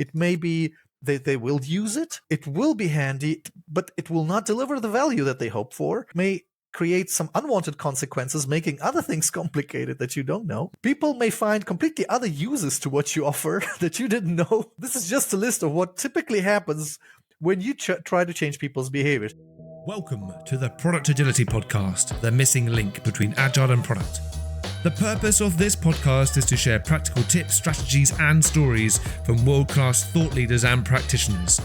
It may be they will use it. It will be handy, but it will not deliver the value that they hope for. May create some unwanted consequences, making other things complicated that you don't know. People may find completely other uses to what you offer that you didn't know. This is just a list of what typically happens when you try to change people's behaviors. Welcome to the Product Agility Podcast, the missing link between Agile and product. The purpose of this podcast is to share practical tips, strategies, and stories from world-class thought leaders and practitioners.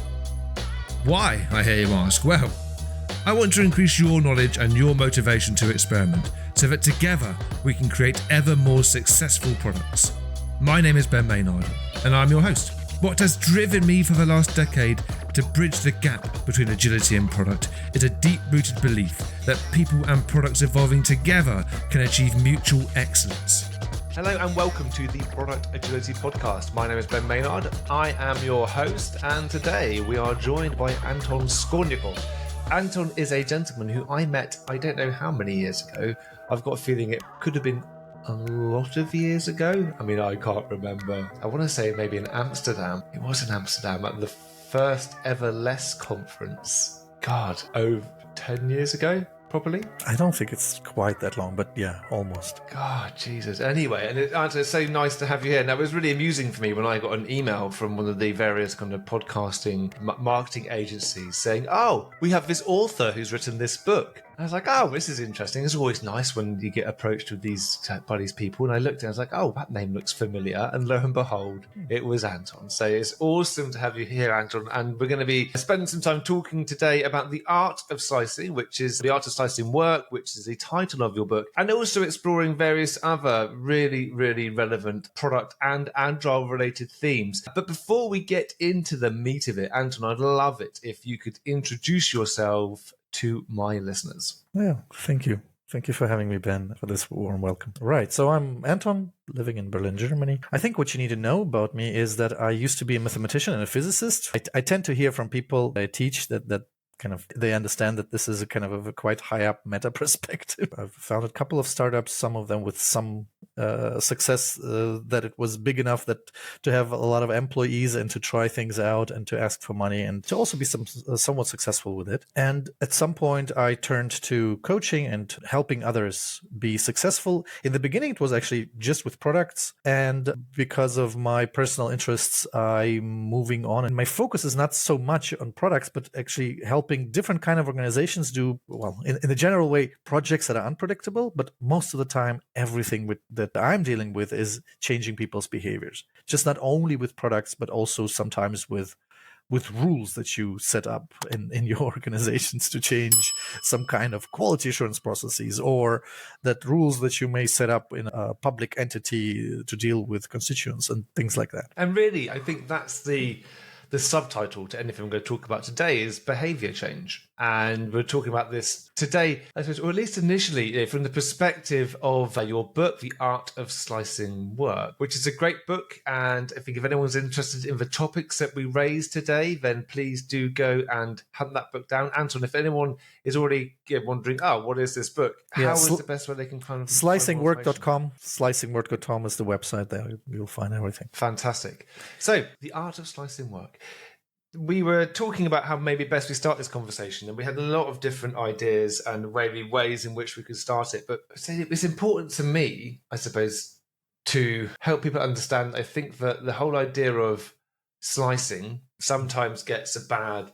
Why, I hear you ask? Well, I want to increase your knowledge and your motivation to experiment so that together we can create ever more successful products. My name is Maynard, and I'm your host. What has driven me for the last decade to bridge the gap between agility and product is a deep-rooted belief that people and products evolving together can achieve mutual excellence. Hello and welcome to the Product Agility Podcast. My name is Ben Maynard. I am your host, and today we are joined by Anton Skornyakov. Anton is a gentleman who I met, I don't know how many years ago. I've got a feeling it could have been a lot of years ago. I mean, I can't remember. I want to say maybe in Amsterdam. It was in Amsterdam at the first ever LESS conference. God, over 10 years ago, probably. I don't think it's quite that long, but yeah, almost. God, Jesus. Anyway, and it's so nice to have you here. Now, it was really amusing for me when I got an email from one of the various kind of podcasting marketing agencies saying, oh, we have this author who's written this book. I was like, oh, this is interesting. It's always nice when you get approached by these people. And I looked and I was like, oh, that name looks familiar. And lo and behold, it was Anton. So it's awesome to have you here, Anton. And we're going to be spending some time talking today about the art of slicing, which is the art of slicing work, which is the title of your book. And also exploring various other really, really relevant product and agile related themes. But before we get into the meat of it, Anton, I'd love it if you could introduce yourself to my listeners. Yeah, thank you. Thank you for having me, Ben, for this warm welcome. Right, so I'm Anton, living in Berlin, Germany. I think what you need to know about me is that I used to be a mathematician and a physicist. I tend to hear from people I teach that kind of they understand that this is a kind of a quite high up meta perspective. I've founded a couple of startups, some of them with some success, that it was big enough that to have a lot of employees and to try things out and to ask for money and to also be somewhat successful with it. And at some point I turned to coaching and helping others be successful. In the beginning, it was actually just with products. And because of my personal interests, I'm moving on. And my focus is not so much on products, but actually helping different kind of organizations do, well, in the general way, projects that are unpredictable. But most of the time, everything that I'm dealing with is changing people's behaviors, just not only with products, but also sometimes with rules that you set up in your organizations to change some kind of quality assurance processes, or that rules that you may set up in a public entity to deal with constituents and things like that. And really, I think that's the subtitle to anything we're going to talk about today is behaviour change. And we're talking about this today, I suppose, or at least initially, from the perspective of your book, The Art of Slicing Work, which is a great book. And I think if anyone's interested in the topics that we raised today, then please do go and hunt that book down. Anton, if anyone is already wondering, oh, what is this book? How is the best way they can kind of... Slicingwork.com. Slicingwork.com is the website there. You'll find everything. Fantastic. So, The Art of Slicing Work. We were talking about how maybe best we start this conversation, and we had a lot of different ideas and maybe ways in which we could start it. But it's important to me, I suppose, to help people understand. I think that the whole idea of slicing sometimes gets a bad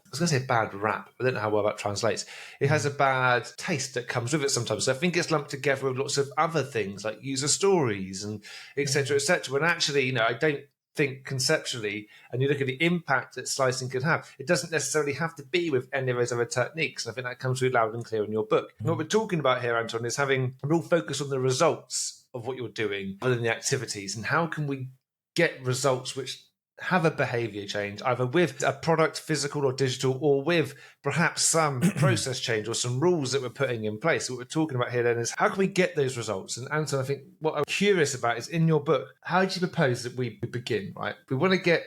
rap. I don't know how well that translates. It has a bad taste that comes with it sometimes. So I think it's lumped together with lots of other things like user stories and et cetera, when actually, I don't think conceptually, and you look at the impact that slicing could have, it doesn't necessarily have to be with any of those other techniques. And I think that comes through loud and clear in your book. And what we're talking about here, Anton, is having a real focus on the results of what you're doing rather than the activities. And how can we get results which have a behavior change, either with a product, physical or digital, or with perhaps some process change or some rules that we're putting in place. What we're talking about here then is how can we get those results? And Anton, I think what I'm curious about is in your book, how do you propose that we begin, right? We want to get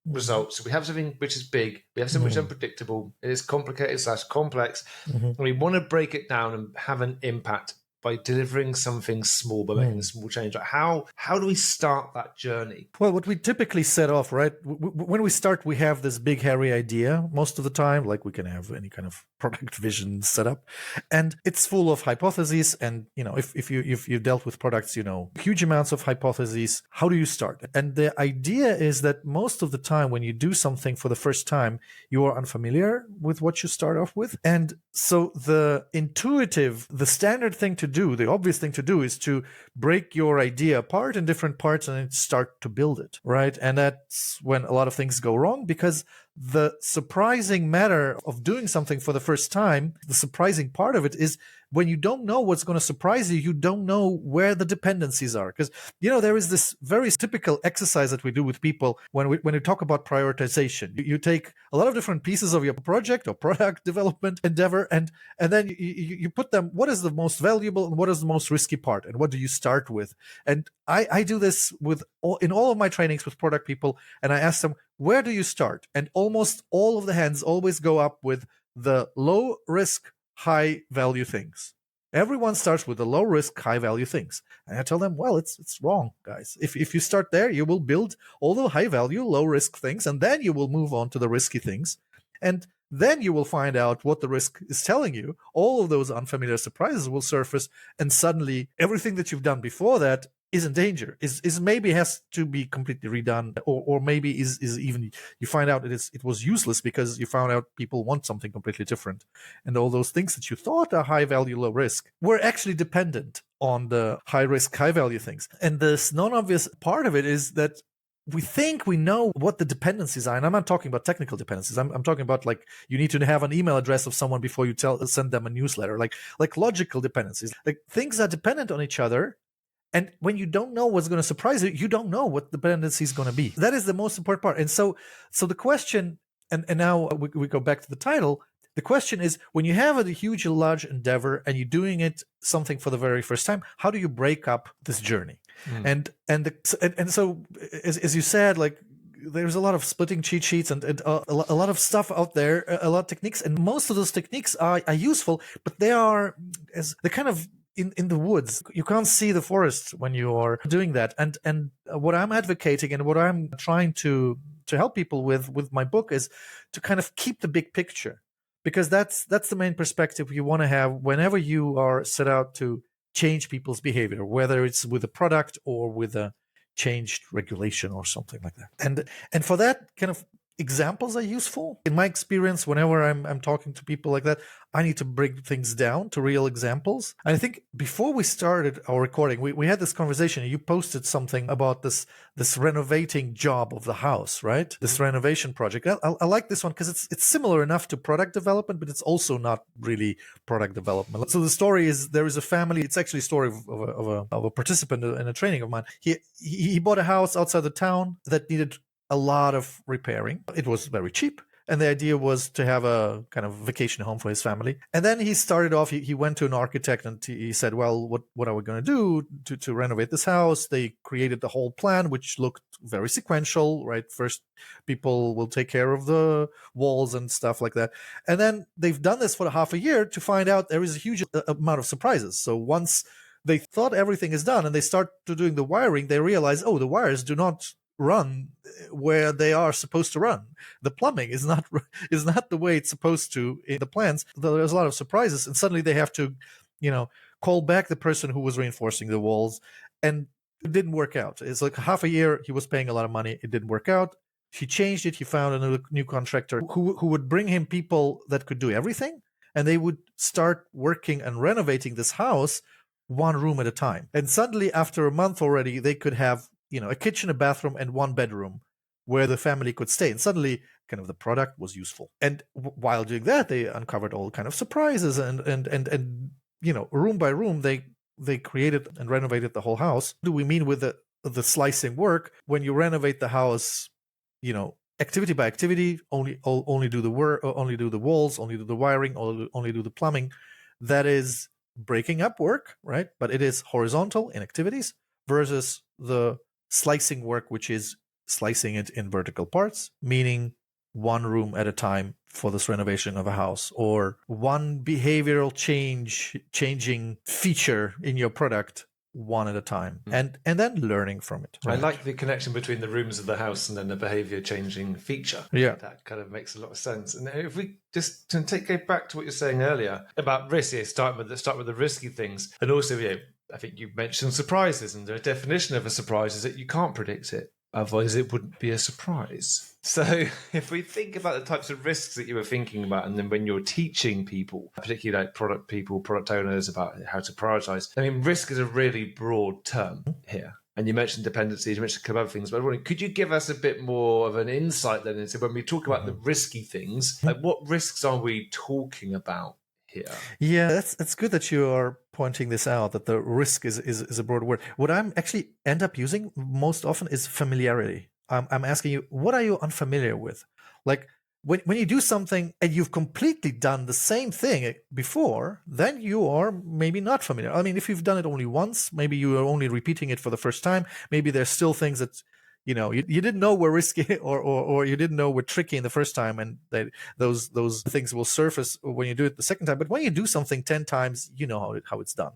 results. So we have something which is big, we have something which is unpredictable, it is complicated / complex, and we want to break it down and have an impact by delivering something small, by making a small change? Like how do we start that journey? Well, what we typically set off, right? When we start, we have this big, hairy idea most of the time, like we can have any kind of product vision set up. And it's full of hypotheses. And, if you've dealt with products, huge amounts of hypotheses. How do you start? And the idea is that most of the time when you do something for the first time, you are unfamiliar with what you start off with. And so the standard thing to do, the obvious thing to do is to break your idea apart in different parts and then start to build it, right? And that's when a lot of things go wrong, because the surprising matter of doing something for the first time, the surprising part of it is when you don't know what's going to surprise you, you don't know where the dependencies are. Because, there is this very typical exercise that we do with people when we talk about prioritization. You take a lot of different pieces of your project or product development endeavor, and then you put them, what is the most valuable and what is the most risky part, and what do you start with? And I do this in all of my trainings with product people, and I ask them, where do you start? And almost all of the hands always go up with the low risk, high value things. Everyone starts with the low risk, high value things. And I tell them, well, it's wrong, guys. If you start there, you will build all the high value, low risk things, and then you will move on to the risky things. And then you will find out what the risk is telling you. All of those unfamiliar surprises will surface, and suddenly everything that you've done before that is in danger, is maybe has to be completely redone, or maybe is even, you find out it was useless because you found out people want something completely different. And all those things that you thought are high value, low risk were actually dependent on the high risk, high value things. And this non-obvious part of it is that we think we know what the dependencies are. And I'm not talking about technical dependencies. I'm talking about, like, you need to have an email address of someone before you send them a newsletter, like logical dependencies. Like, things are dependent on each other. And when you don't know what's going to surprise you, you don't know what the dependency is going to be. That is the most important part. And so the question, and now we go back to the title, the question is, when you have a huge, large endeavor and you're doing something for the very first time, how do you break up this journey? And so, as you said, like, there's a lot of splitting cheat sheets and a lot of stuff out there, a lot of techniques, and most of those techniques are useful, but they're kind of in the woods. You can't see the forest when you are doing that. And what I'm advocating and what I'm trying to help people with my book is to kind of keep the big picture, because that's the main perspective you want to have whenever you are set out to change people's behavior, whether it's with a product or with a changed regulation or something like that. And for that, kind of examples are useful. In my experience, whenever I'm talking to people like that, I need to break things down to real examples. And I think before we started our recording, we had this conversation. You posted something about this renovating job of the house, right? This renovation project. I like this one because it's similar enough to product development, but it's also not really product development. So the story is, there is a family. It's actually a story of a participant in a training of mine. He bought a house outside the town that needed a lot of repairing. It was very cheap. And the idea was to have a kind of vacation home for his family. And then he started off, he went to an architect and he said, well, what are we going to do to renovate this house? They created the whole plan, which looked very sequential, right? First, people will take care of the walls and stuff like that. And then they've done this for half a year to find out there is a huge amount of surprises. So once they thought everything is done and they start to doing the wiring, they realize, oh, the wires do not run where they are supposed to run. The plumbing is not the way it's supposed to in the plans. There's a lot of surprises, and suddenly they have to, call back the person who was reinforcing the walls, and it didn't work out. It's like half a year he was paying a lot of money. It didn't work out. He changed it. He found a new contractor who would bring him people that could do everything, and they would start working and renovating this house one room at a time. And suddenly, after a month already, they could have a kitchen, a bathroom, and one bedroom where the family could stay. And suddenly, kind of, the product was useful. And while doing that, they uncovered all kind of surprises and room by room, they created and renovated the whole house. What do we mean with the slicing work? When you renovate the house, activity by activity, only do the work, only do the walls, only do the wiring, only do the plumbing. That is breaking up work, right? But it is horizontal in activities versus the slicing work, which is slicing it in vertical parts, meaning one room at a time for this renovation of a house, or one behavioral changing feature in your product one at a time, and then learning from it. I like the connection between the rooms of the house and then the behavior changing feature. Yeah, that kind of makes a lot of sense. And if we just go back to what you're saying earlier about risk, start with the risky things, and also I think you mentioned surprises, and the definition of a surprise is that you can't predict it. Otherwise, it wouldn't be a surprise. So if we think about the types of risks that you were thinking about, and then when you're teaching people, particularly like product people, product owners, about how to prioritize, I mean, risk is a really broad term here. And you mentioned dependencies, you mentioned a couple of other things, but I wondering, could you give us a bit more of an insight then into when we talk about the risky things, like what risks are we talking about here? Yeah, that's good that you are pointing this out, that the risk is a broad word. What I'm actually end up using most often is familiarity. I'm asking you, what are you unfamiliar with? Like when you do something and you've completely done the same thing before, then you are maybe not familiar. I mean, if you've done it only once, maybe you are only repeating it for the first time. Maybe there's still things that you didn't know were risky or you didn't know were tricky in the first time, and that those things will surface when you do it the second time. But when you do something 10 times, you know how it's done.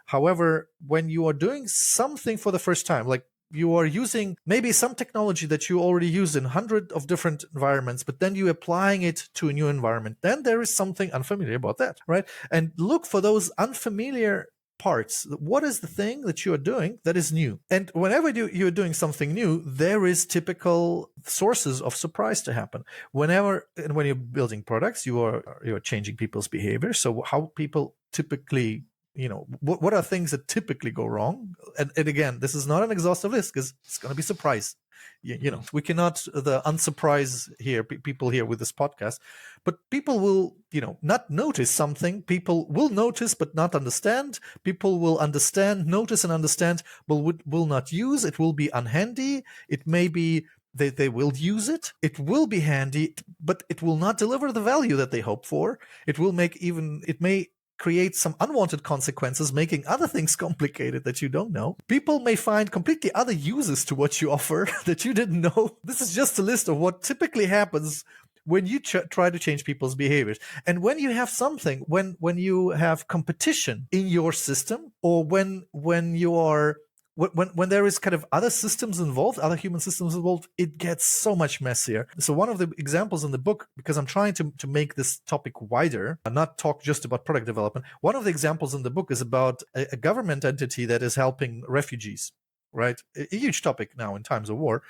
However, when you are doing something for the first time, like you are using maybe some technology that you already use in 100 of different environments, but then you're applying it to a new environment, then there is something unfamiliar about that, right? And look for those unfamiliar parts. What is the thing that you are doing that is new? And whenever you're doing something new, there is typical sources of surprise to happen. When you're building products, you're changing people's behavior. So how people typically, what are things that typically go wrong? And again, this is not an exhaustive list because it's going to be surprise. We cannot unsurprise people here with this podcast, but people will, not notice something. People will notice, but not understand. People will understand, notice and understand, but will not use. It will be unhandy. It may be they will use it. It will be handy, but it will not deliver the value that they hope for. It may create some unwanted consequences, making other things complicated that you don't know. People may find completely other uses to what you offer that you didn't know. This is just a list of what typically happens when you try to change people's behaviors. And when you have something, when you have competition in your system, or when there is kind of other systems involved, other human systems involved, it gets so much messier. So one of the examples in the book, because I'm trying to make this topic wider and not talk just about product development, one of the examples in the book is about a government entity that is helping refugees, right? A huge topic now in times of war.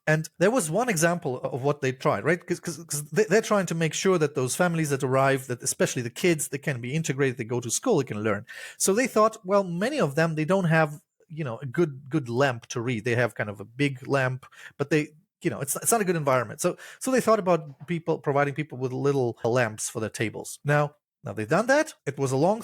And there was one example of what they tried, right? Because they're trying to make sure that those families that arrive, that especially the kids, they can be integrated, they go to school, they can learn. So they thought, well, many of them, they don't have a good lamp to read. They have kind of a big lamp, but it's not a good environment. So they thought about providing people with little lamps for their tables. Now they've done that. It was a long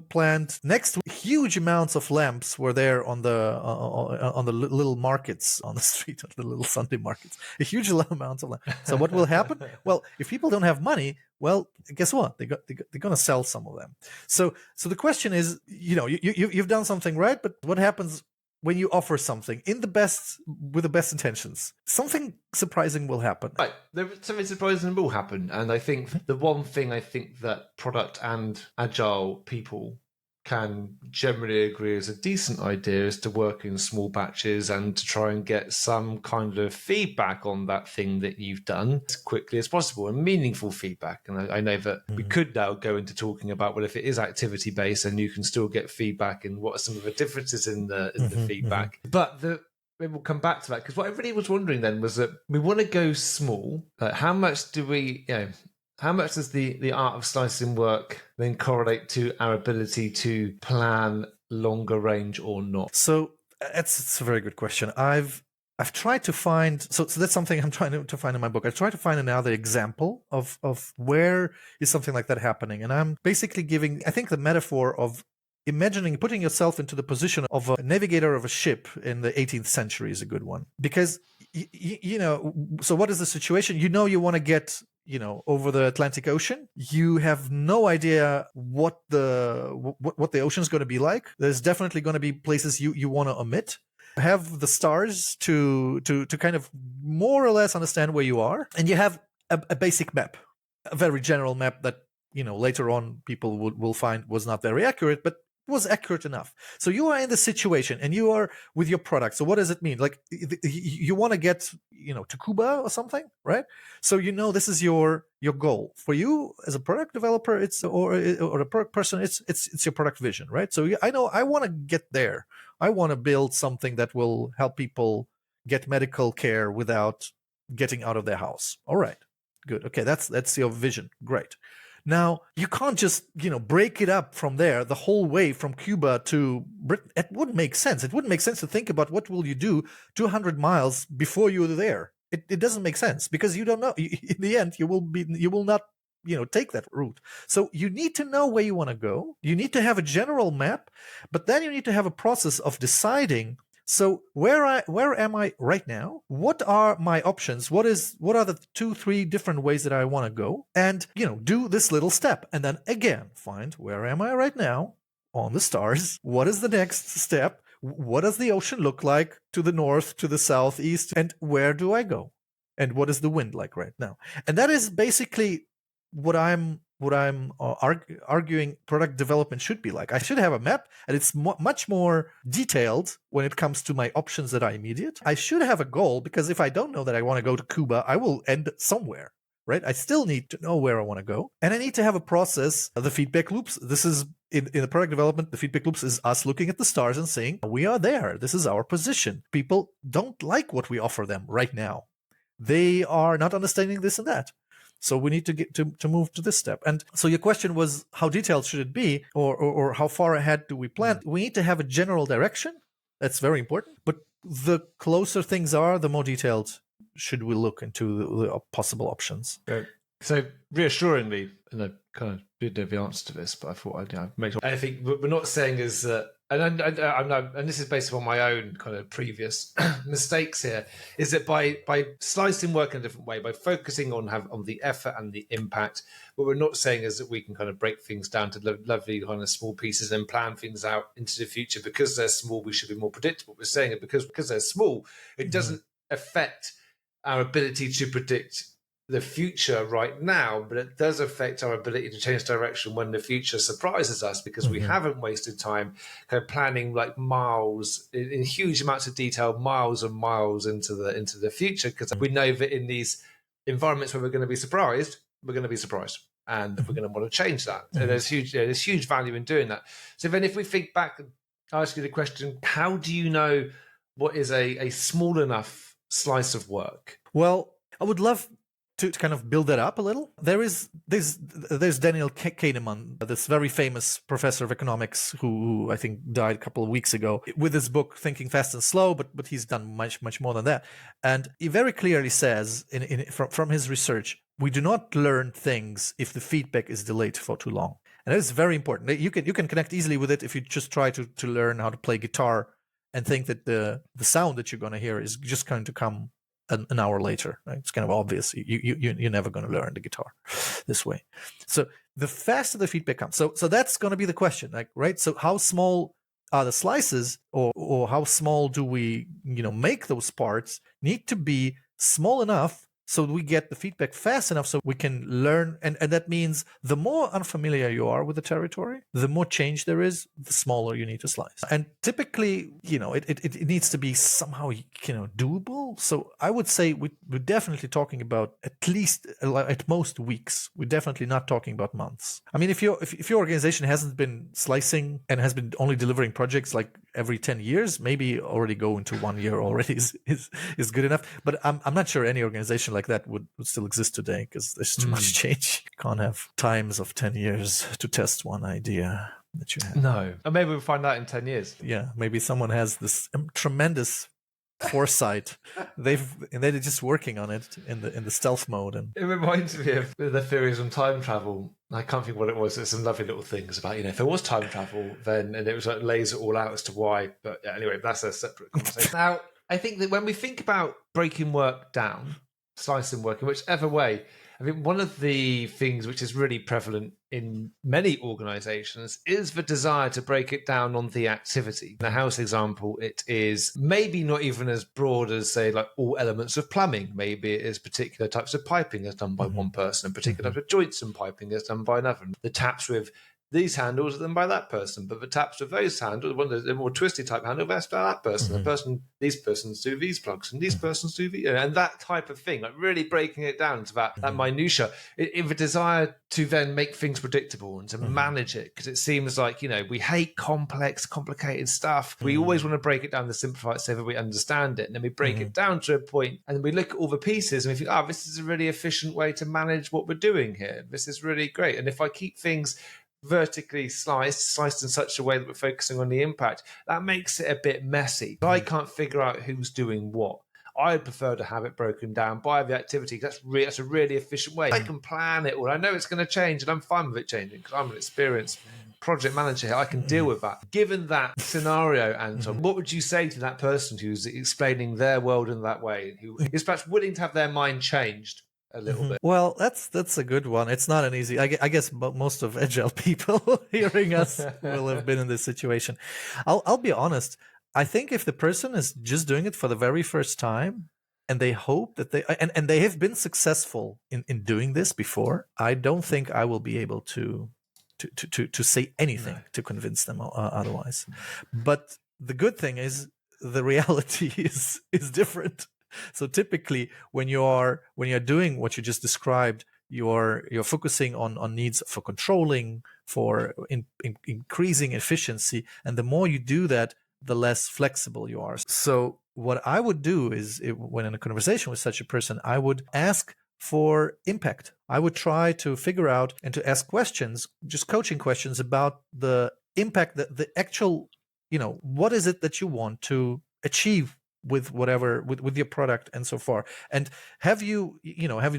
planned. Next, huge amounts of lamps were there on the little markets on the street, on the little Sunday markets. A huge amount of lamps. So what will happen? Well, if people don't have money, well, guess what? They're going to sell some of them. So the question is, you've done something right, but what happens when you offer something with the best intentions? Something surprising will happen. Right, something surprising will happen, and I think the one thing that product and agile people can generally agree is a decent idea is to work in small batches and to try and get some kind of feedback on that thing that you've done as quickly as possible, and meaningful feedback. And I know that we could now go into talking about, well, if it is activity based and you can still get feedback, and what are some of the differences in the feedback. But maybe we'll come back to that, because what I really was wondering then was that we want to go small. How much do we, how much does the art of slicing work then correlate to our ability to plan longer range or not? So it's a very good question. I've tried to find, so that's something I'm trying to find in my book. I tried to find another example of where is something like that happening. And I'm basically giving, I think the metaphor of putting yourself into the position of a navigator of a ship in the 18th century is a good one. Because, so what is the situation? You want to get, over the Atlantic Ocean. You have no idea what the ocean is going to be like. There's definitely going to be places you want to omit. Have the stars to kind of more or less understand where you are, and you have a basic map, a very general map that, later on people will find was not very accurate, but was accurate enough. So you are in the situation and you are with your product. So what does it mean? Like you want to get, to Cuba or something, right? So this is your goal. For you as a product developer, or a product person, it's your product vision, right? So I know I want to get there. I want to build something that will help people get medical care without getting out of their house. All right, good. Okay, that's your vision. Great. Now, you can't just, break it up from there the whole way from Cuba to Britain. It wouldn't make sense. It wouldn't make sense to think about what will you do 200 miles before you're there. It doesn't make sense because you don't know. In the end, you will not, take that route. So you need to know where you want to go. You need to have a general map, but then you need to have a process of deciding. So where am I right now? What are my options? What are the 2-3 different ways that I want to go? And, do this little step. And then again, find where am I right now on the stars? What is the next step? What does the ocean look like to the north, to the south, east? And where do I go? And what is the wind like right now? And that is basically what I'm arguing product development should be like. I should have a map, and it's much more detailed when it comes to my options that are immediate. I should have a goal, because if I don't know that I want to go to Cuba, I will end somewhere, right? I still need to know where I want to go. And I need to have a process, the feedback loops. This is, in the product development, the feedback loops is us looking at the stars and saying, we are there. This is our position. People don't like what we offer them right now. They are not understanding this and that. So we need to get to move to this step. And so your question was, how detailed should it be, or how far ahead do we plan? We need to have a general direction. That's very important. But the closer things are, the more detailed should we look into the possible options. Right. So reassuringly, and I kind of didn't know the answer to this, but I thought I'd make sure. I think what we're not saying is that, and this is based on my own kind of previous mistakes here, is that by slicing work in a different way, by focusing on the effort and the impact, what we're not saying is that we can kind of break things down to lovely kind of small pieces and plan things out into the future. Because they're small, we should be more predictable. We're saying it because they're small, it doesn't affect our ability to predict the future right now, but it does affect our ability to change direction when the future surprises us, because we haven't wasted time kind of planning like miles in huge amounts of detail, miles and miles into the future, because we know that in these environments where we're going to be surprised, and we're going to want to change that. And there's huge value in doing that. So then if we think back, I ask you the question, how do you know what is a small enough slice of work? Well, I would love to kind of build that up a little. There's Daniel Kahneman, this very famous professor of economics who I think died a couple of weeks ago, with his book Thinking Fast and Slow, but he's done much more than that. And he very clearly says from his research, we do not learn things if the feedback is delayed for too long. And that is very important. You can connect easily with it if you just try to learn how to play guitar and think that the sound that you're going to hear is just going to come an hour later, right? It's kind of obvious. You're never going to learn the guitar this way. So the faster the feedback comes. So that's going to be the question, like, right? So how small are the slices, or how small do we, make those parts? Need to be small enough so we get the feedback fast enough so we can learn. And that means the more unfamiliar you are with the territory, the more change there is, the smaller you need to slice. And typically, it needs to be somehow, doable. So I would say we're definitely talking about at most weeks. We're definitely not talking about months. I mean, if your organization hasn't been slicing and has been only delivering projects like every 10 years, maybe already go into 1 year already is good enough. But I'm not sure any organization like that would still exist today, because there's too much change. You can't have times of 10 years to test one idea that you have. No. And maybe we'll find out in 10 years. Yeah, maybe someone has this tremendous foresight. They're just working on it in the stealth mode. And it reminds me of the theories on time travel. I can't think what it was. There's some lovely little things about, if there was time travel, then, and it was like lays it all out as to why. But yeah, anyway, that's a separate conversation. Now, I think that when we think about breaking work down, slicing work in whichever way, I think one of the things which is really prevalent in many organizations is the desire to break it down on the activity. In a house example, it is maybe not even as broad as, say, like all elements of plumbing. Maybe it is particular types of piping as done by one person, and particular types of joints and piping as done by another. The taps with these handles are done by that person, but the taps with those handles, one of the more twisty type handle, that's by that person. These persons do these plugs, and these persons do these, and that type of thing. Like really breaking it down to that minutia, in the desire to then make things predictable and to manage it, because it seems like we hate complicated stuff. We always want to break it down to simplify it so that we understand it, and then we break it down to a point, and then we look at all the pieces and we think, oh, this is a really efficient way to manage what we're doing here. This is really great. And if I keep things vertically sliced in such a way that we're focusing on the impact, that makes it a bit messy. I can't figure out who's doing what. I prefer to have it broken down by the activity. That's a really efficient way. I can plan it all. I know it's going to change, and I'm fine with it changing because I'm an experienced project manager here. I can deal with that. Given that scenario, Anton, what would you say to that person who's explaining their world in that way, who is perhaps willing to have their mind changed a little bit? Well, that's a good one. It's not an easy. I guess most of Agile people hearing us will have been in this situation. I'll be honest. I think if the person is just doing it for the very first time, and they hope that and they have been successful in doing this before, I don't think I will be able to say anything to convince them otherwise. But the good thing is the reality is different. So typically, when you're doing what you just described, you're focusing on needs for controlling, for increasing efficiency, and the more you do that, the less flexible you are. So what I would do is, when in a conversation with such a person, I would ask for impact. I would try to figure out and to ask questions, just coaching questions about the impact, the actual, what is it that you want to achieve with whatever, with your product and so far. And have you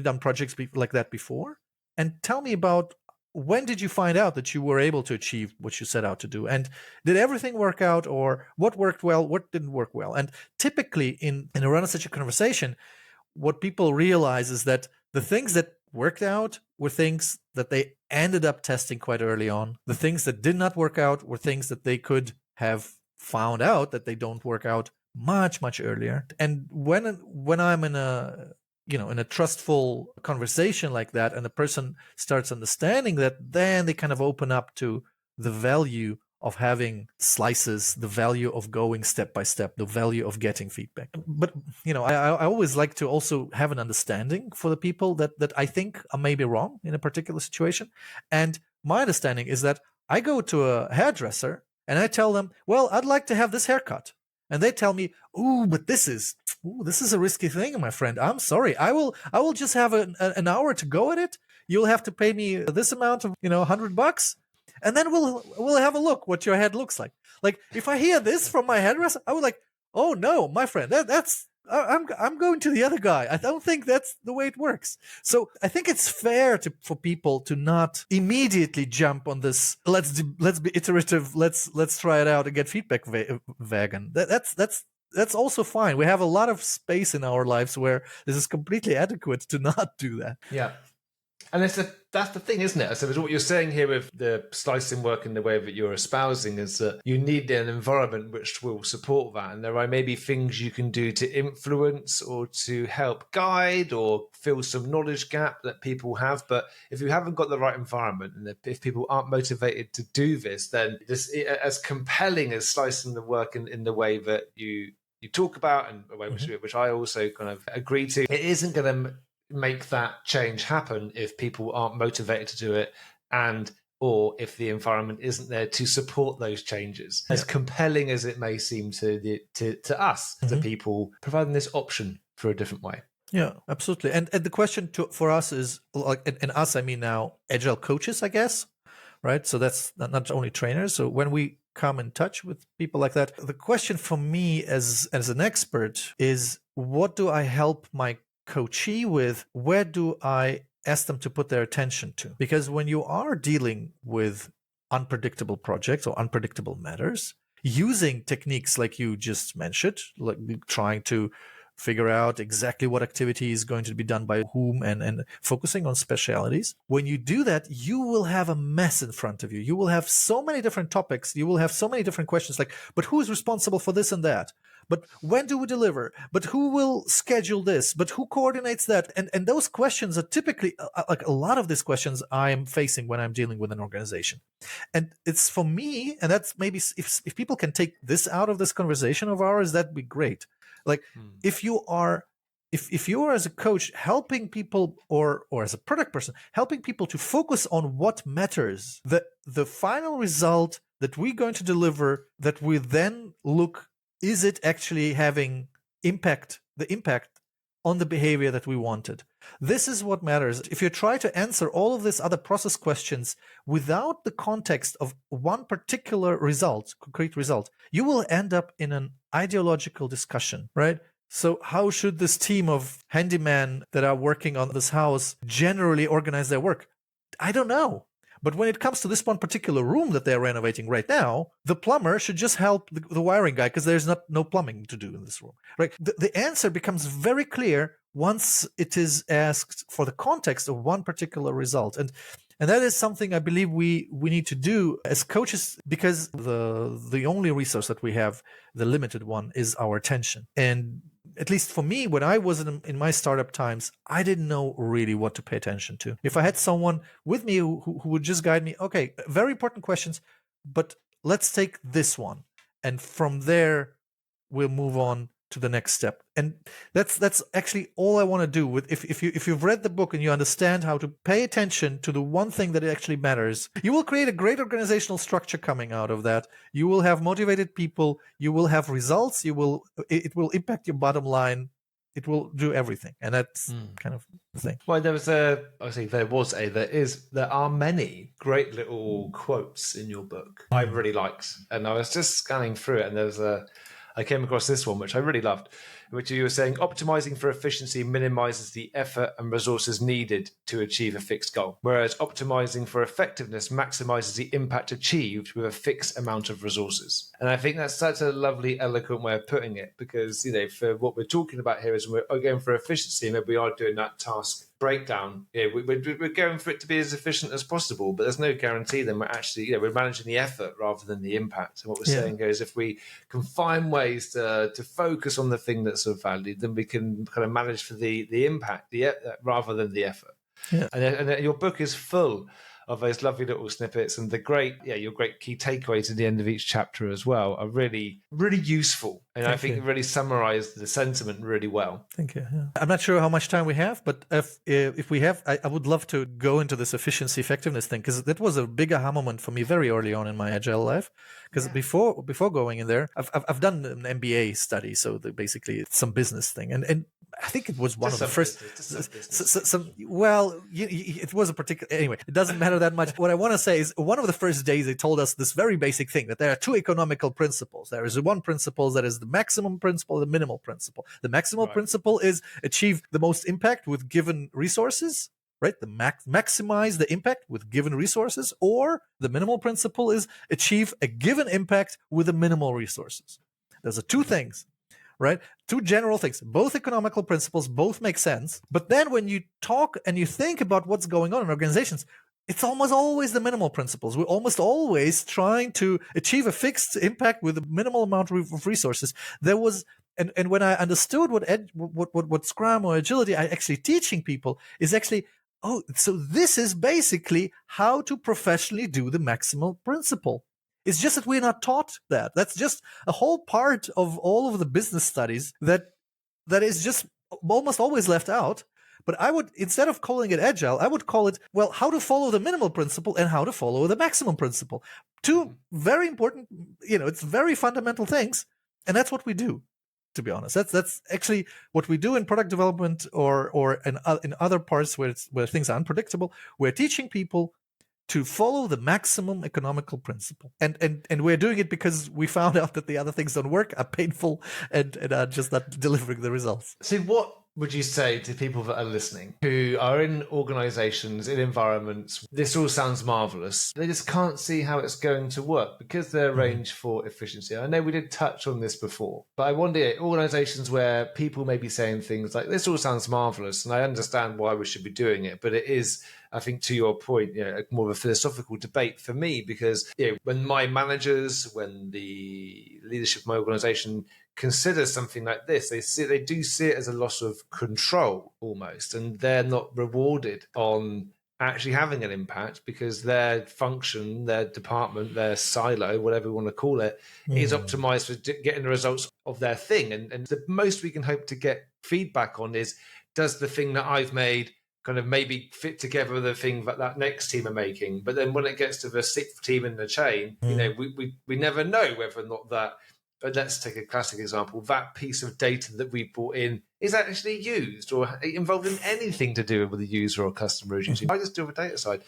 done projects like that before? And tell me about, when did you find out that you were able to achieve what you set out to do? And did everything work out, or what worked well, what didn't work well? And typically in a run of such a conversation, what people realize is that the things that worked out were things that they ended up testing quite early on. The things that did not work out were things that they could have found out that they don't work out much earlier. And when I'm in a trustful conversation like that, and the person starts understanding that, then they kind of open up to the value of having slices, the value of going step by step, the value of getting feedback. But I always like to also have an understanding for the people that I think are maybe wrong in a particular situation. And my understanding is that I go to a hairdresser and I tell them, well, I'd like to have this haircut. And they tell me, but this is a risky thing, my friend. I'm sorry. I will just have an hour to go at it. You'll have to pay me this amount of, $100, and then we'll have a look what your head looks like. Like, if I hear this from my hairdresser, I would like, oh no, my friend, I'm going to the other guy. I don't think that's the way it works. So I think it's fair for people to not immediately jump on this. Let's be iterative. Let's try it out and get feedback wagon. That's also fine. We have a lot of space in our lives where this is completely adequate to not do that. Yeah. And that's the thing, isn't it? So what you're saying here with the slicing work in the way that you're espousing is that you need an environment which will support that. And there are maybe things you can do to influence or to help guide or fill some knowledge gap that people have. But if you haven't got the right environment, and if people aren't motivated to do this, then this, as compelling as slicing the work in the way that you talk about, and the way which I also kind of agree to, it isn't going to make that change happen if people aren't motivated to do it, or if the environment isn't there to support those changes. As compelling as it may seem to us, to people, providing this option for a different way. Yeah, absolutely. And the question for us is, like, and us, I mean now Agile coaches, I guess, right? So that's not only trainers. So when we come in touch with people like that, the question for me as an expert is, what do I help my coachee with? Where do I ask them to put their attention to? Because when you are dealing with unpredictable projects or unpredictable matters, using techniques like you just mentioned, like trying to figure out exactly what activity is going to be done by whom, and focusing on specialities. When you do that, you will have a mess in front of you. You will have so many different topics. You will have so many different questions like, but who is responsible for this and that? But when do we deliver? But who will schedule this? But who coordinates that? And those questions are typically, like a lot of these questions I am facing when I'm dealing with an organization. And it's for me, and that's maybe if people can take this out of this conversation of ours, that'd be great. Like if you are as a coach helping people or as a product person helping people to focus on what matters, the final result that we're going to deliver, that we then look, is it actually having the impact on the behavior that we wanted? This is what matters. If you try to answer all of these other process questions without the context of one particular result, concrete result, you will end up in an ideological discussion, right? So how should this team of handymen that are working on this house generally organize their work? I don't know. But when it comes to this one particular room that they're renovating right now, the plumber should just help the wiring guy because there's no plumbing to do in this room. Right? The answer becomes very clear once it is asked for the context of one particular result. And that is something I believe we need to do as coaches, because the only resource that we have, the limited one, is our attention. And at least for me, when I was in my startup times, I didn't know really what to pay attention to. If I had someone with me who would just guide me, okay, very important questions, but let's take this one. And from there, we'll move on to the next step. And that's actually all I want to do. With if you've read the book and you understand how to pay attention to the one thing that actually matters, you will create a great organizational structure coming out of that. You will have motivated people, you will have results, it will impact your bottom line, it will do everything. And that's kind of the thing. Well, there are many great little quotes in your book I really liked. And I was just scanning through it, and I came across this one, which I really loved, which you were saying, optimizing for efficiency minimizes the effort and resources needed to achieve a fixed goal, whereas optimizing for effectiveness maximizes the impact achieved with a fixed amount of resources. And I think that's such a lovely, eloquent way of putting it, because, for what we're talking about here is we're going for efficiency, and we are doing that task breakdown. We're going for it to be as efficient as possible, but there's no guarantee that we're actually, we're managing the effort rather than the impact. And what we're saying here is, if we can find ways to focus on the thing that's of value, then we can kind of manage for the impact, rather than the effort. Yeah. And your book is full of those lovely little snippets, and your great key takeaways at the end of each chapter as well are really, really useful. And I think it really summarized the sentiment really well. Thank you. Yeah. I'm not sure how much time we have, but if we have, I would love to go into this efficiency effectiveness thing, because that was a big aha moment for me very early on in my Agile life. Because before going in there, I've done an MBA study, so basically it's some business thing, and I think it was one of the first. It was a particular. Anyway, it doesn't matter that much. What I want to say is, one of the first days they told us this very basic thing, that there are two economical principles. There is one principle that is the maximum principle, the minimal principle. The maximal principle is achieve the most impact with given resources. Right, maximize the impact with given resources, or the minimal principle is achieve a given impact with the minimal resources. Those are two things, right? Two general things. Both economical principles, both make sense. But then when you talk and you think about what's going on in organizations, it's almost always the minimal principles. We're almost always trying to achieve a fixed impact with a minimal amount of resources. There was, and when I understood what Scrum or Agility I actually teaching people is actually, so this is basically how to professionally do the maximal principle. It's just that we're not taught that. That's just a whole part of all of the business studies that is just almost always left out. But I would, instead of calling it Agile, I would call it, how to follow the minimal principle and how to follow the maximum principle. Two very important, it's very fundamental things. And that's what we do. To be honest, that's actually what we do in product development or in other parts where things are unpredictable. We're teaching people to follow the maximum economical principle, and we're doing it because we found out that the other things don't work, are painful, and are just not delivering the results. So would you say to people that are listening who are in organizations, in environments, this all sounds marvelous. They just can't see how it's going to work because they're arranged for efficiency. I know we did touch on this before, but I wonder, organizations where people may be saying things like, this all sounds marvelous and I understand why we should be doing it, but it is, I think, to your point, more of a philosophical debate for me, because when my managers, when the leadership of my organization consider something like this, they do see it as a loss of control almost, and they're not rewarded on actually having an impact because their function, their department, their silo, whatever we want to call it, is optimized for getting the results of their thing. And the most we can hope to get feedback on is, does the thing that I've made kind of maybe fit together with the thing that next team are making? But then when it gets to the sixth team in the chain, we never know whether or not that. But let's take a classic example. That piece of data that we brought in is actually used or involved in anything to do with the user or customer is using. I just do the data side.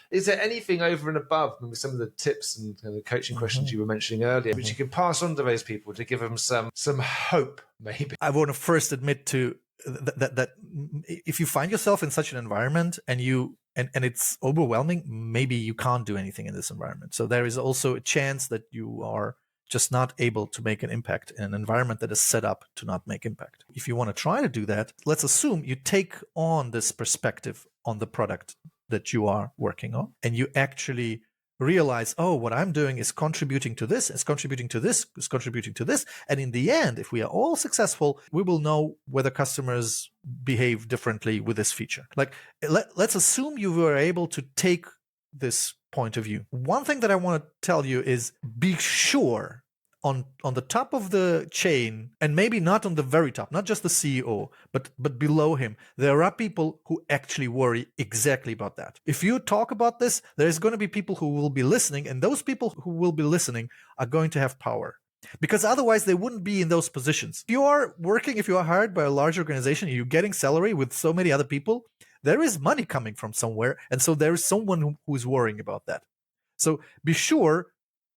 Is there anything over and above with some of the tips and the coaching questions you were mentioning earlier, which you can pass on to those people to give them some hope, maybe? I want to first admit to that if you find yourself in such an environment and it's overwhelming, maybe you can't do anything in this environment. So there is also a chance that you are just not able to make an impact in an environment that is set up to not make impact. If you want to try to do that, let's assume you take on this perspective on the product that you are working on, and you actually realize, oh, what I'm doing is contributing to this, is contributing to this, is contributing to this. And in the end, if we are all successful, we will know whether customers behave differently with this feature. Like, let's assume you were able to take this point of view. One thing that I want to tell you is, be sure on the top of the chain, and maybe not on the very top, not just the CEO, but below him, there are people who actually worry exactly about that. If you talk about this, there's going to be people who will be listening, and those people who will be listening are going to have power, because otherwise they wouldn't be in those positions. If you are hired by a large organization, you're getting salary with so many other people, there is money coming from somewhere, and so there is someone who's worrying about that. So be sure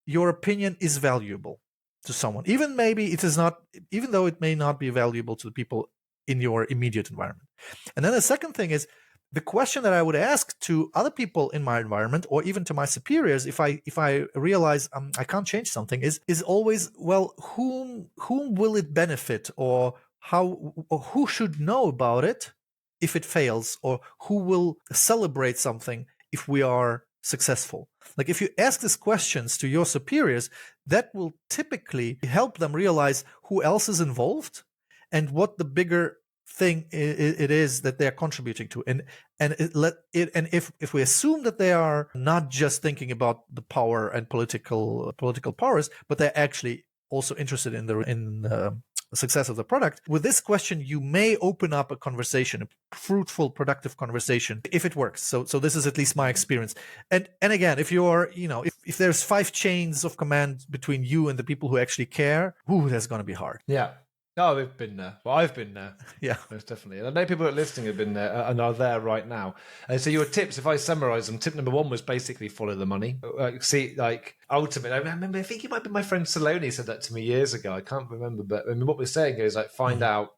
your opinion is valuable to someone, even though it may not be valuable to the people in your immediate environment. And then the second thing is, the question that I would ask to other people in my environment, or even to my superiors, if I realize I can't change something, is always, well, whom will it benefit, or who should know about it if it fails, or who will celebrate something if we are successful? Like, if you ask these questions to your superiors, that will typically help them realize who else is involved and what the bigger thing it is that they are contributing to. And if we assume that they are not just thinking about the power and political powers, but they're actually also interested in the success of the product, with this question you may open up a conversation, a fruitful, productive conversation, if it works. So this is at least my experience. And again, if you're, if there's 5 chains of command between you and the people who actually care, that's going to be hard. Yeah. Oh, we've been there. Well, I've been there. Yeah, most definitely. And I know people that are listening have been there and are there right now. And so your tips, if I summarize them, tip number 1 was basically follow the money. Ultimately, I remember, I think it might be my friend Saloni said that to me years ago. I can't remember, but what we're saying is, like, find out,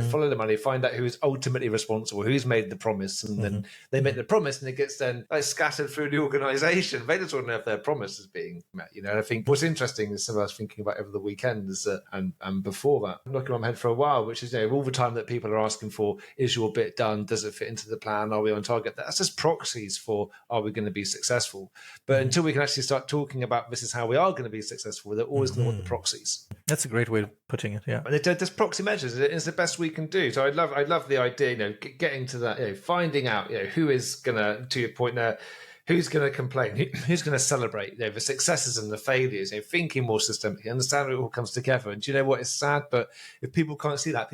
follow the money, find out who is ultimately responsible, who's made the promise, and then they make the promise, and it gets then scattered through the organisation. They just want to know if their promise is being met. And I think what's interesting is something I was thinking about over the weekend is that, and before that, I'm knocking on my head for a while, which is, all the time that people are asking for, is your bit done? Does it fit into the plan? Are we on target? That's just proxies for, are we going to be successful? But until we can actually start talking about, this is how we are going to be successful, they're always going to want the proxies. That's a great way of putting it. Yeah, but there's proxy measures. It's the best we can do. So I love the idea, getting to that, finding out, who is gonna, to your point there, who's gonna complain, who's gonna celebrate, the successes and the failures, thinking more systemically, understand it all comes together. And do you know what is sad? But if people can't see that,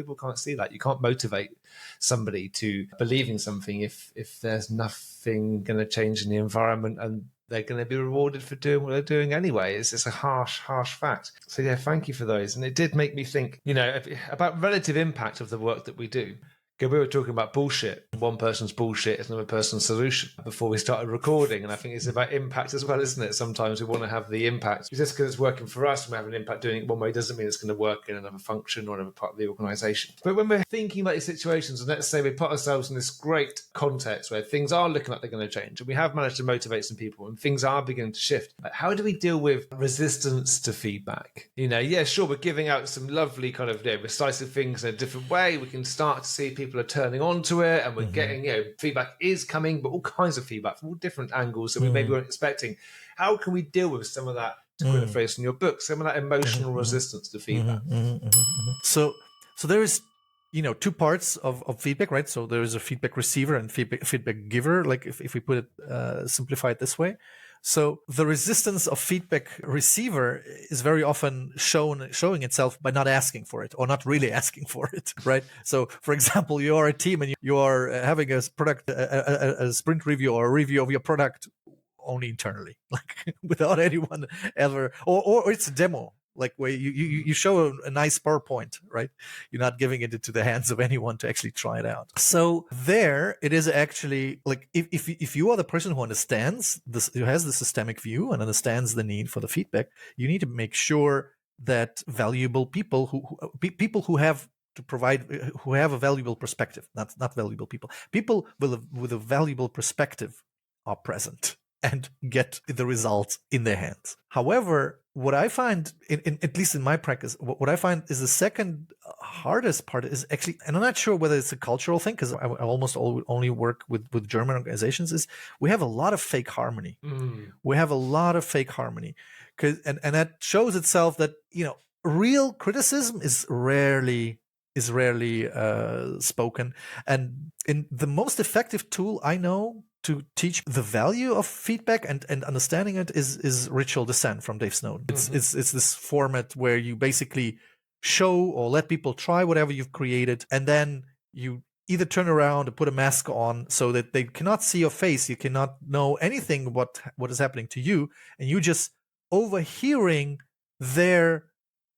you can't motivate somebody to believe in something if there's nothing gonna change in the environment, and they're going to be rewarded for doing what they're doing anyway. It's a harsh fact. So thank you for those. And it did make me think, about relative impact of the work that we do. We were talking about bullshit. One person's bullshit is another person's solution before we started recording. And I think it's about impact as well, isn't it? Sometimes we want to have the impact. Just because it's working for us and we have an impact doing it one way doesn't mean it's going to work in another function or another part of the organisation. But when we're thinking about these situations, and let's say we put ourselves in this great context where things are looking like they're going to change and we have managed to motivate some people and things are beginning to shift, like how do we deal with resistance to feedback? Yeah, sure, we're giving out some lovely kind of decisive things in a different way. We can start to see people are turning on to it and we're getting, feedback is coming, but all kinds of feedback from all different angles that we maybe weren't expecting. How can we deal with some of that, to quote a phrase in your book, some of that emotional resistance to feedback? So there is, two parts of feedback, right? So there is a feedback receiver and feedback giver, like if we put it, simplify it this way. So the resistance of feedback receiver is very often showing itself by not asking for it or not really asking for it, right? So, for example, you are a team and you are having a product, a sprint review or a review of your product only internally, like without anyone ever, or it's a demo, like where you show a nice PowerPoint, right? You're not giving it into the hands of anyone to actually try it out. So there it is actually like if you are the person who understands this, who has the systemic view and understands the need for the feedback, you need to make sure that valuable people who have to provide, who have a valuable perspective, not valuable people with a valuable perspective are present and get the results in their hands. However, what I find, at least in my practice, what I find is the second hardest part is actually, and I'm not sure whether it's a cultural thing, because I almost only work with German organizations, is we have a lot of fake harmony. We have a lot of fake harmony. And that shows itself that, real criticism is rarely spoken. And in the most effective tool I know to teach the value of feedback and understanding it is ritual dissent from Dave Snowden. It's this format where you basically show or let people try whatever you've created, and then you either turn around and put a mask on so that they cannot see your face, you cannot know anything what is happening to you, and you just overhearing their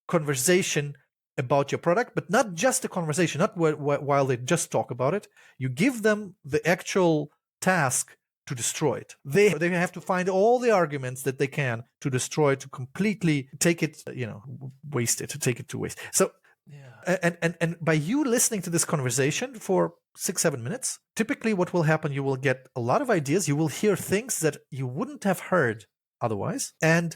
conversation about your product, but not just a conversation, not while they just talk about it. You give them the actual task to destroy it. They have to find all the arguments that they can to destroy it, to completely take it, waste it, to take it to waste. So, and by you listening to this conversation for 6-7 minutes, typically what will happen, you will get a lot of ideas. You will hear things that you wouldn't have heard otherwise. And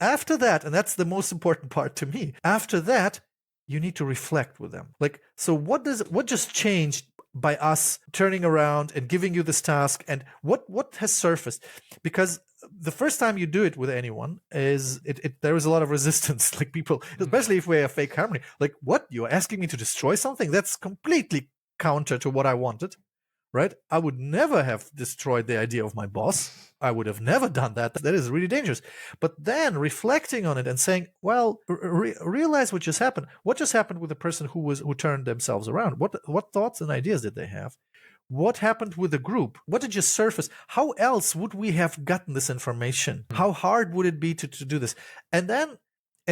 after that, and that's the most important part to me, after that, you need to reflect with them. Like, so what just changed by us turning around and giving you this task, and what has surfaced? Because the first time you do it with anyone is there is a lot of resistance, like people, especially if we have fake harmony, like, what, you're asking me to destroy something? That's completely counter to what I wanted, right? I would never have destroyed the idea of my boss. I would have never done that. That is really dangerous. But then reflecting on it and saying, well, realize what just happened. What just happened with the person who turned themselves around? What thoughts and ideas did they have? What happened with the group? What did just surface? How else would we have gotten this information? How hard would it be to do this? And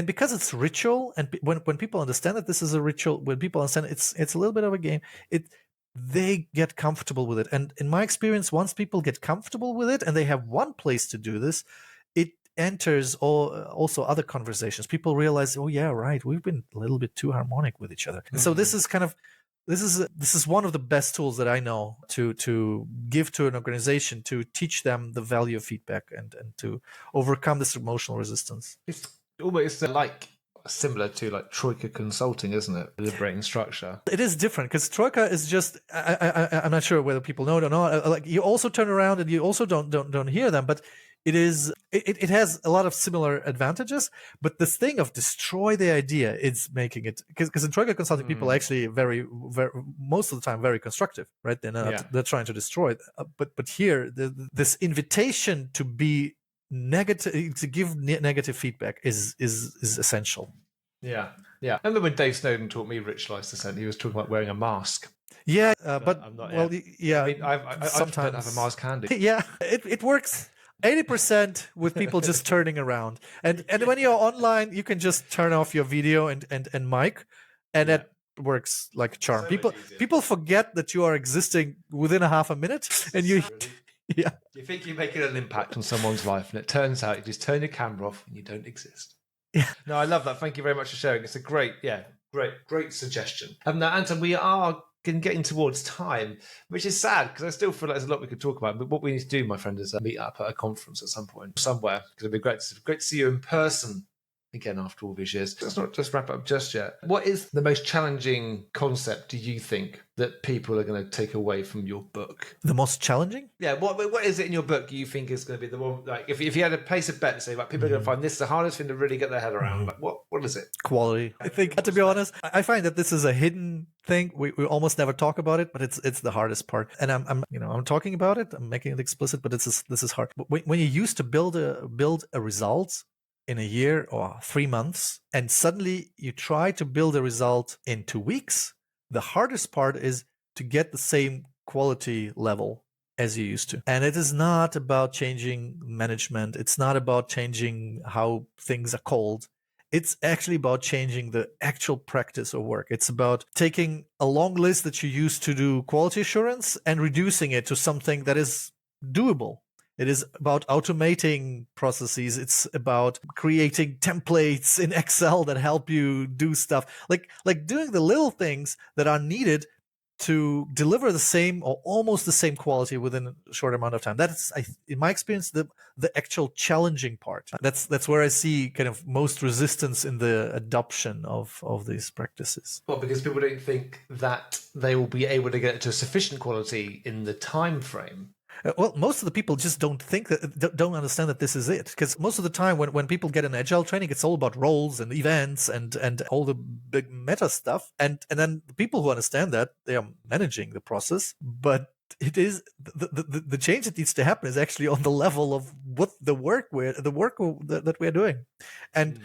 because it's ritual, and when people understand that this is a ritual, when people understand it's a little bit of a game, they get comfortable with it. And in my experience, once people get comfortable with it and they have one place to do this, it enters also other conversations. People realize, oh yeah, right, we've been a little bit too harmonic with each other. And so this is one of the best tools that I know to give to an organization, to teach them the value of feedback and to overcome this emotional resistance. It's almost like similar to like Troika Consulting, isn't it? Liberating structure. It is different because Troika is just, I'm not sure whether people know it or not. Like, you also turn around and you also don't hear them, but it has a lot of similar advantages. But this thing of destroy the idea, it's making it, because in Troika Consulting, people are actually very, very, most of the time, very constructive, right? They're trying to destroy it. But here, this invitation to be negative, to give negative feedback is essential. Yeah. I remember when Dave Snowden taught me ritualized dissent, he was talking about wearing a mask. Yeah, but I'm not, well, yeah. I mean, I sometimes don't have a mask handy. Yeah, it works 80% with people just turning around, and when you're online, you can just turn off your video and mic, and at works like a charm. So People much easier. people forget that you are existing within a half a minute, and you Really? yeah. You think you're making an impact on someone's life, and it turns out you just turn your camera off and you don't exist. Yeah. No, I love that. Thank you very much for sharing. It's a great suggestion. Now, Anton, we are getting towards time, which is sad because I still feel like there's a lot we could talk about. But what we need to do, my friend, is meet up at a conference at some point, somewhere, because it'd be great to see you in person again after all these years. Let's not just wrap up just yet. What is the most challenging concept, do you think, that people are going to take away from your book? The most challenging? Yeah, what is it in your book you think is going to be the one, like, if you had to place a bet to say, like, people are going to find this the hardest thing to really get their head around, like, what is it? Quality. I think, to be honest, I find that this is a hidden thing. We almost never talk about it, but it's the hardest part. And I'm talking about it. I'm making it explicit, but this is hard. When you used to build a result in a year or 3 months, and suddenly you try to build a result in 2 weeks, the hardest part is to get the same quality level as you used to. And it is not about changing management. It's not about changing how things are called. It's actually about changing the actual practice of work. It's about taking a long list that you used to do quality assurance and reducing it to something that is doable. It is about automating processes. It's about creating templates in Excel that help you do stuff. Like doing the little things that are needed to deliver the same or almost the same quality within a short amount of time. That is, in my experience, the actual challenging part. That's where I see kind of most resistance in the adoption of these practices. Well, because people don't think that they will be able to get to a sufficient quality in the time frame. Well, most of the people just don't understand that this is it. Because most of the time when people get an Agile training, it's all about roles and events and all the big meta stuff. And then the people who understand that, they are managing the process. But it is the change that needs to happen is actually on the level of what the work that we're doing. And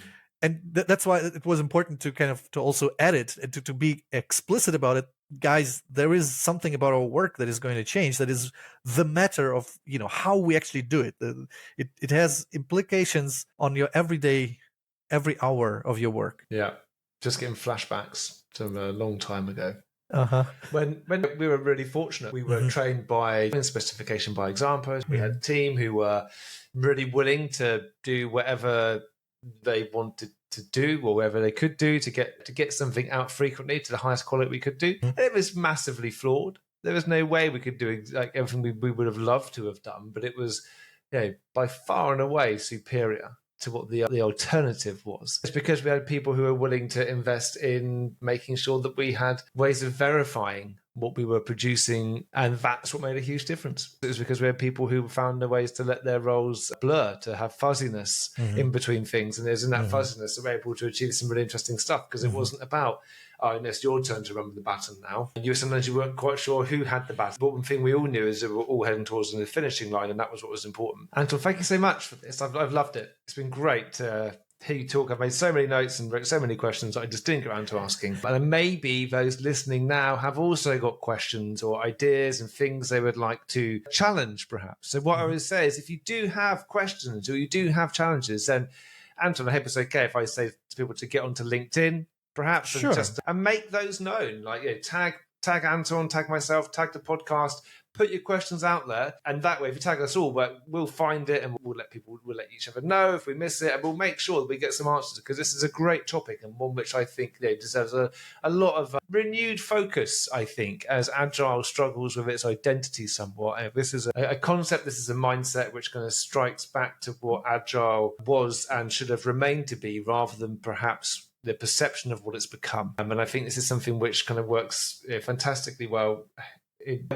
that's why it was important to also add it and to be explicit about it. Guys, there is something about our work that is going to change. That is the matter of, how we actually do it. It has implications on your every hour of your work. Yeah. Just getting flashbacks to a long time ago. Uh-huh. When we were really fortunate, we were trained by specification by examples. We had a team who were really willing to do whatever they wanted to do or whatever they could do to get something out frequently to the highest quality we could do. And it was massively flawed. There was no way we could do like everything we would have loved to have done, but it was by far and away superior to what the alternative was. It's because we had people who were willing to invest in making sure that we had ways of verifying what we were producing, and that's what made a huge difference. It was because we had people who found ways to let their roles blur, to have fuzziness in between things, and there's in that fuzziness that we're able to achieve some really interesting stuff, because it wasn't about, and it's your turn to remember the baton now. And sometimes you weren't quite sure who had the baton. But one thing we all knew is that we were all heading towards the finishing line, and that was what was important. Anton, thank you so much for this. I've loved it. It's been great to hear you talk. I've made so many notes and wrote so many questions that I just didn't get around to asking. But maybe those listening now have also got questions or ideas and things they would like to challenge, perhaps. So what I would say is, if you do have questions or you do have challenges, then Anton, I hope it's okay if I say to people to get onto LinkedIn, perhaps, sure, and make those known. Like, tag Anton, tag myself, tag the podcast. Put your questions out there, and that way, if you tag us all, we'll find it, and we'll let each other know if we miss it, and we'll make sure that we get some answers, because this is a great topic and one which I think deserves a lot of renewed focus. I think as Agile struggles with its identity somewhat, this is a concept, this is a mindset which kind of strikes back to what Agile was and should have remained to be, rather than perhaps the perception of what it's become. And I think this is something which kind of works fantastically well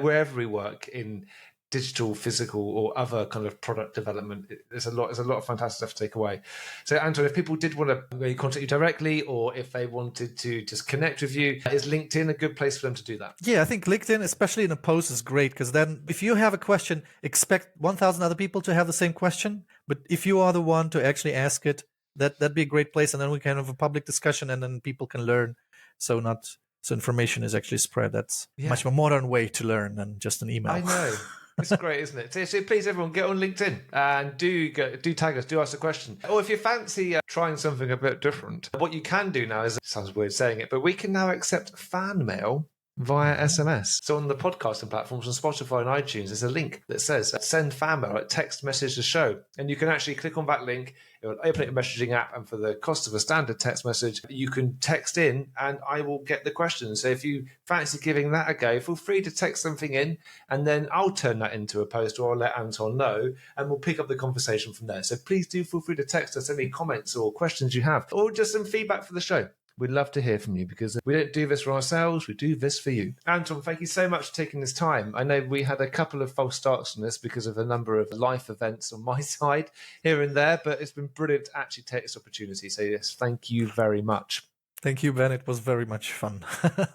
wherever we work, in digital, physical, or other kind of product development. There's a lot of fantastic stuff to take away. So, Anton, if people did want to maybe contact you directly, or if they wanted to just connect with you, is LinkedIn a good place for them to do that? Yeah, I think LinkedIn, especially in a post, is great, because then if you have a question, expect 1,000 other people to have the same question. But if you are the one to actually ask it, that'd be a great place, and then we can have a public discussion, and then people can learn. So not So information is actually spread. That's much more modern way to learn than just an email. I know. It's great, isn't it? So please, everyone, get on LinkedIn and do tag us, do ask a question. Or if you fancy trying something a bit different, what you can do now is, it sounds weird saying it, but we can now accept fan mail via SMS. So on the podcasting platforms on Spotify and iTunes, there's a link that says send fan mail, like text message the show. And you can actually click on that link, it will open up your messaging app, and for the cost of a standard text message, you can text in and I will get the questions. So if you fancy giving that a go, feel free to text something in and then I'll turn that into a post, or I'll let Anton know and we'll pick up the conversation from there. So please do feel free to text us any comments or questions you have, or just some feedback for the show. We'd love to hear from you, because we don't do this for ourselves, we do this for you. Anton, thank you so much for taking this time. I know we had a couple of false starts on this because of a number of life events on my side here and there, but it's been brilliant to actually take this opportunity. So yes, thank you very much. Thank you, Ben. It was very much fun.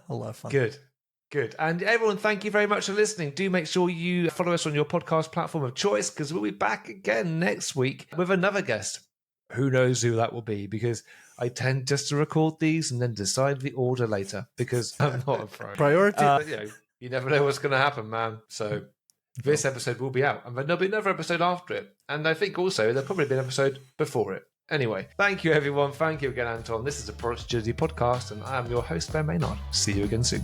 A lot of fun. Good. And everyone, thank you very much for listening. Do make sure you follow us on your podcast platform of choice, because we'll be back again next week with another guest. Who knows who that will be, because I tend just to record these and then decide the order later, because I'm not a pro. Priority. You never know what's going to happen, man. So this episode will be out, and then there'll be another episode after it. And I think also there'll probably be an episode before it. Anyway, thank you, everyone. Thank you again, Anton. This is the Product Agility Podcast, and I am your host, Ben Maynard. See you again soon.